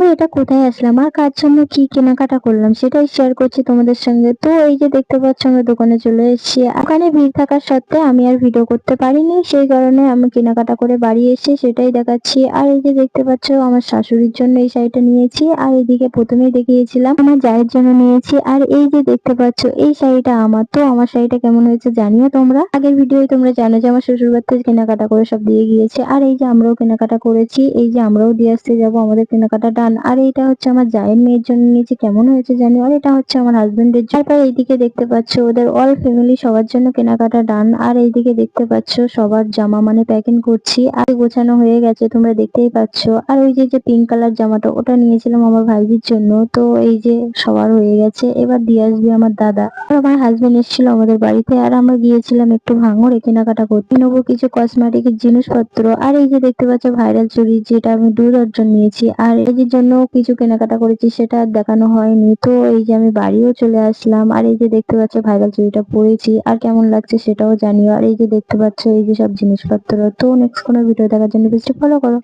আমরা এটা কোথায় আসলাম আর কার জন্য কি কেনাকাটা করলাম সেটাই শেয়ার করছি তোমাদের সঙ্গে। তো এই যে দেখতে পাচ্ছ আমরা দোকানে চলে এসেছি। ওখানে ভিড় থাকার সত্ত্বে আমি আর ভিডিও করতে পারিনি, সেই কারণে আমি কেনাকাটা করে বাড়ি এসে সেটাই দেখাচ্ছি। আর এই যে দেখতে পাচ্ছ আমার শাশুড়ির জন্য এই শাড়িটা নিয়েছি, আর এদিকে প্রথমেই দেখিয়েছিলাম আমার জায়ের জন্য নিয়েছি। আর এই যে দেখতে পাচ্ছ এই শাড়িটা আমার। তো আমার শাড়িটা কেমন হয়েছে জানিও তোমরা। আগের ভিডিওয় তোমরা জানো যে আমার শ্বশুর বাড়ি থেকে কেনাকাটা করে সব দিয়ে গিয়েছে। আর এই যে আমরাও কেনাকাটা করেছি, এই যে আমরাও দিয়ে আসতে যাবো, আমাদের কেনাকাটা ডান। আর এইটা হচ্ছে আমার জায়ের মেয়ের জন্য নিয়েছি, কেমন হয়েছে জানিও। আর এটা হচ্ছে আমার হাজবেন্ডের জন্য। তারপর এইদিকে দেখতে পাচ্ছ ওদের অল ফ্যামিলি সবার জন্য কেনাকাটা ডান। আর এইদিকে দেখতে পাচ্ছ সবার জামা মানে প্যাকিং করছি, আর গোছানো হয়ে গেছে তোমরা দেখতেই পাচ্ছ। আর ওই যে পিঙ্ক কালার জামাটা ওটা নিয়েছিলাম আমার ভাইজির জন্য। তো এই যে সবার হয়ে গেছে, এবার দিয়ে আসবে আমার দাদা। আর আমার হাজবেন্ড এসেছিল আমাদের বাড়িতে, আর আমরা গিয়েছিলাম একটু ভাঙড়ে কেনাকাটা করতে, নেবো কিছু কসমেটিকের জিনিসপত্র। আর এই যে দেখতে পাচ্ছ ভাইরাল চুড়ি, যেটা আমি 2 দর্জন নিয়েছি। আর এই জন্য কিছু কেনাকাটা করেছি, সেটা আর দেখানো হয়নি। তো এই যে আমি বাড়িও চলে আসলাম, আর এই যে দেখতে পাচ্ছ ভাইরাল চুড়িটা পরেছি, আর কেমন লাগছে সেটাও জানিও। আর এই যে দেখতে পাচ্ছ এই যে সব জিনিসপত্র। তো নেক্সট কোনো ভিডিও দেখার জন্য পেজটা ফলো করো।